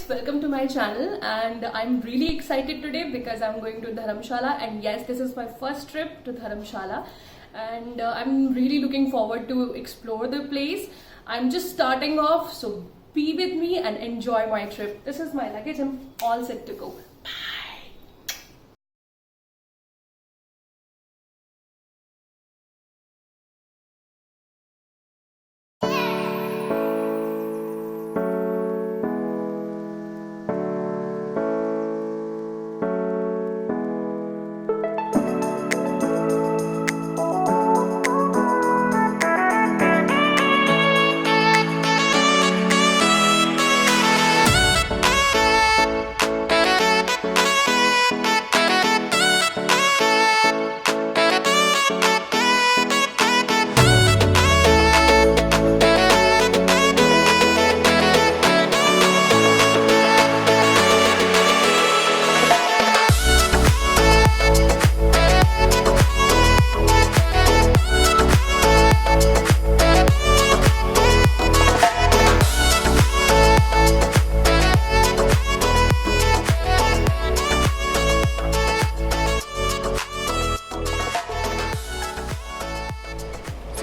welcome to my channel, and I'm really excited today because I'm going to Dharamshala, and yes, this is my first trip to Dharamshala, and I'm really looking forward to explore the place. I'm just starting off, so be with me and enjoy my trip. This is my luggage. I'm all set to go.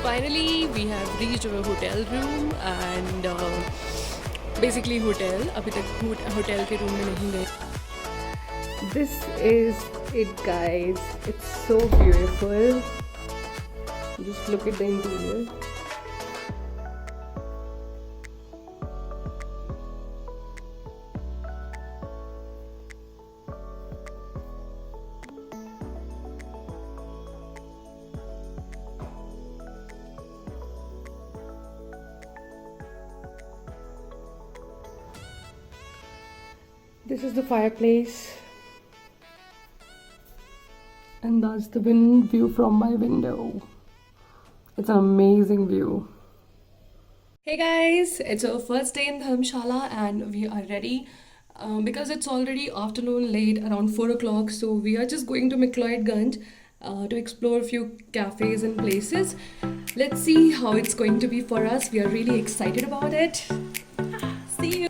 Finally, we have reached our hotel room and basically hotel. अभी तक hotel के room में नहीं गए. This is it, guys. It's so beautiful. Just look at the interior. This is the fireplace, and that's the view from my window. It's an amazing view. Hey guys, it's our first day in Dharamshala and we are ready because it's already afternoon late, around 4 o'clock. So we are just going to Mcleodganj to explore a few cafes and places. Let's see how it's going to be for us. We are really excited about it. See you.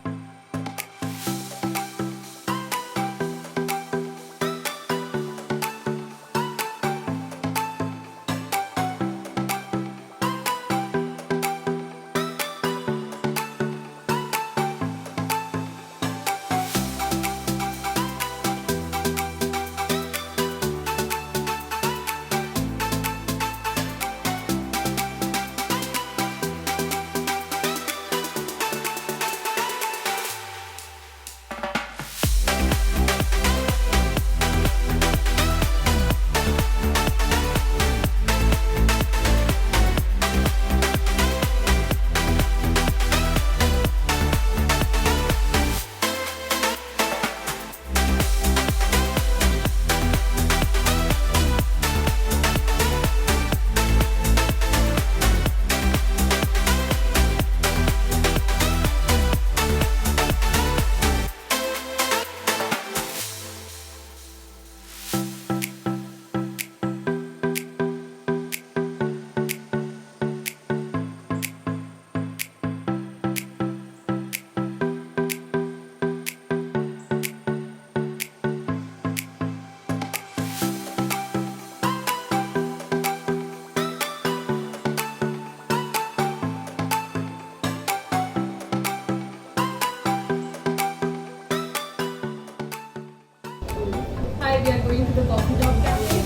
Hi, we are going to the coffee shop cafe.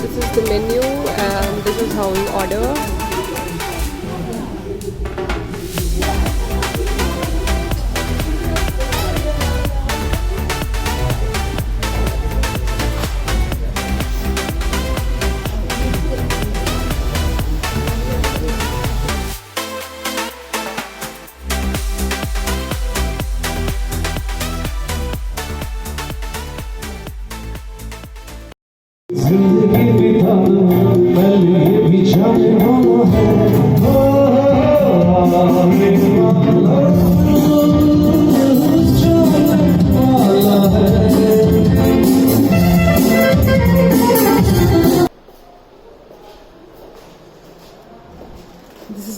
This is the menu and this is how we order.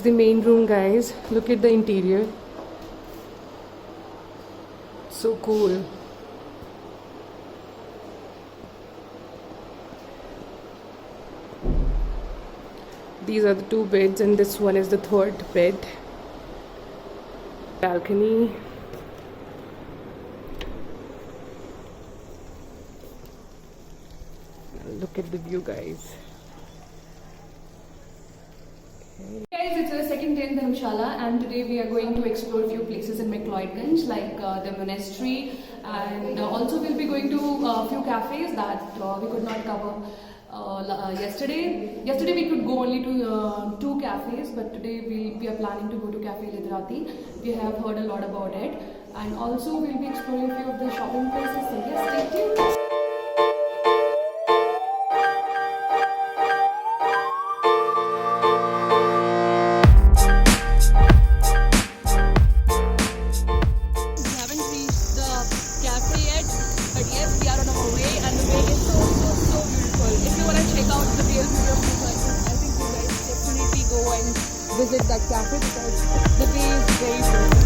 the main room, guys. Look at the interior. So cool. These are the two beds and this one is the third bed. Balcony. Look at the view, guys. Okay. Guys, it's the second day in Dharamshala and today we are going to explore a few places in Mcleodganj like the monastery, and also we'll be going to a few cafes that we could not cover yesterday. Yesterday we could go only to 2 cafes, but today we are planning to go to Cafe Lidrati. We have heard a lot about it, and also we'll be exploring a few of the shopping places. So yes, stay tuned. Visit that cafe because the day is very beautiful.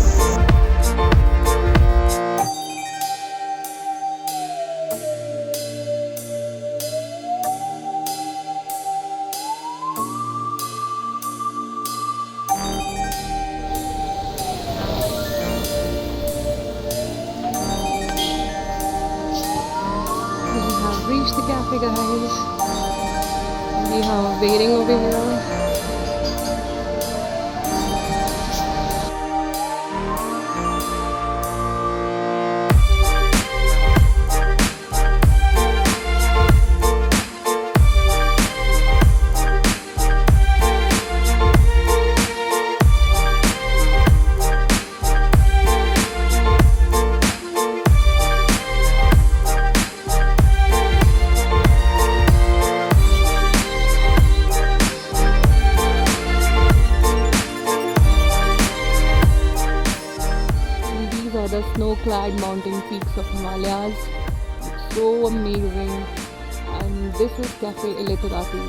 We have reached the cafe, guys. We have waiting over here. The snow-clad mountain peaks of Himalayas. It's so amazing. And this is Cafe Lidrati.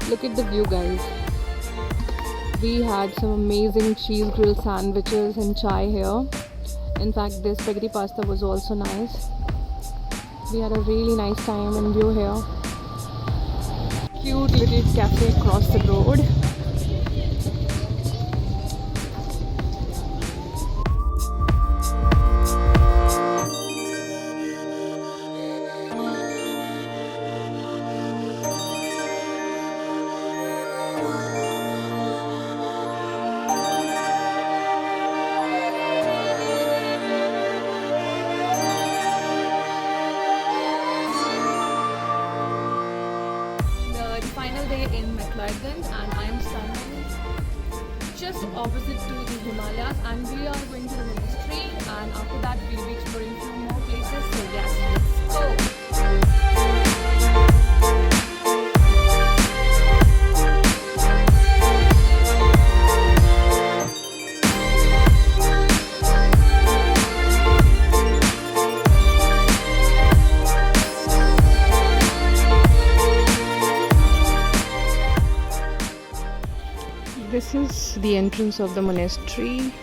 Look at the view, guys. We had some amazing cheese grill sandwiches and chai here. In fact, the spaghetti pasta was also nice. We had a really nice time and view here. Cute little cafe across the road. In Mcleodganj, and I am standing just opposite to the Himalayas, and we are going to the monastery, and after that we'll be exploring a few more places. So yes, let's go. This is the entrance of the monastery.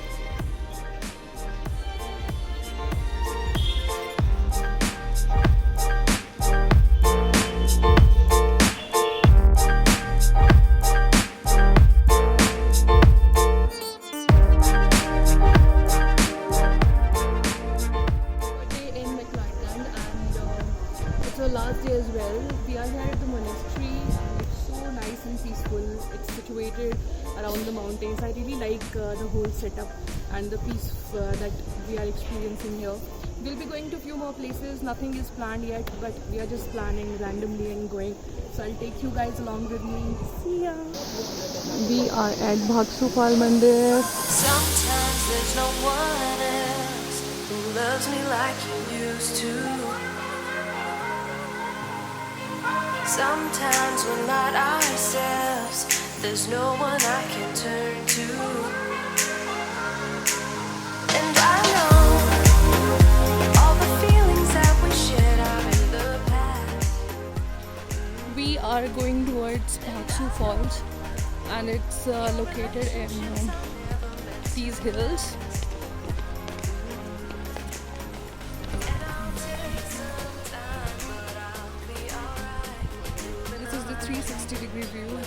Last day as well. We are here at the monastery and it's so nice and peaceful. It's situated around the mountains. I really like the whole setup and the peace that we are experiencing here. We'll be going to a few more places. Nothing is planned yet, but we are just planning randomly and going. So I'll take you guys along with me. See ya! We are at Bhagsupal Mandir. Sometimes there's no one else who loves me like you used to. Sometimes we're not ourselves. There's no one I can turn to. And I know all the feelings that we shared are in the past. We are going towards Bhagsu Falls. and it's located in these hills. This is the 360-degree view.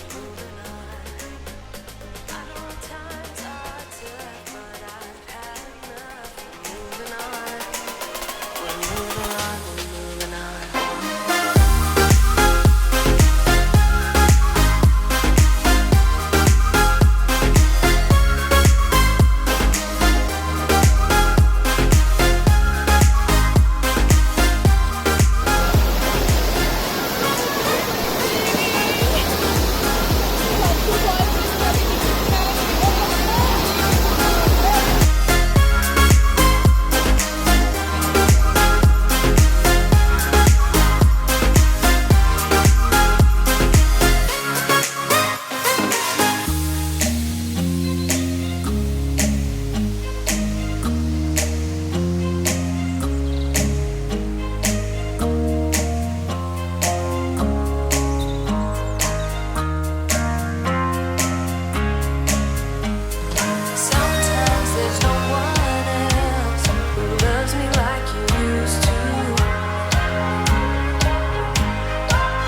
Sometimes there's no one else who loves me like you used to.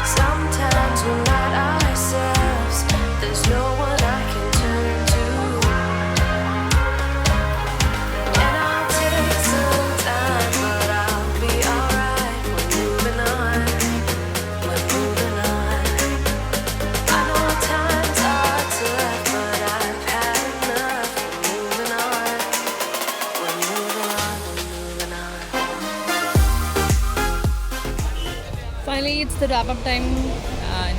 Sometimes we're not ourselves. There's no one I can turn to. And I'll take some time, but I'll be alright. We're moving on. We're moving on. I know time's hard to love, but I've had enough. We're moving on. We're moving on. We're moving on. Finally, it's the wrap-up time, and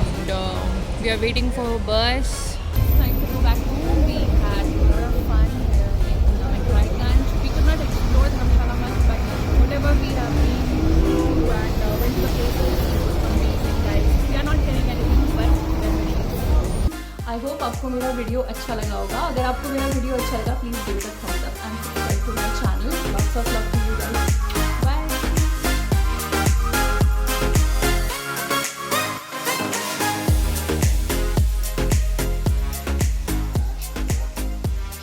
we are waiting for a bus. Time to go back home. We had a lot of fun here in Mcleodganj. We could not explore the Dharmshala much, but whatever we have been through and went to the places, it was amazing, guys. We are not telling anything, but memories. I hope आपको मेरा video अच्छा लगा होगा. अगर आपको मेरा video अच्छा लगा, please give it a thumbs up and subscribe to my channel. Lots of love.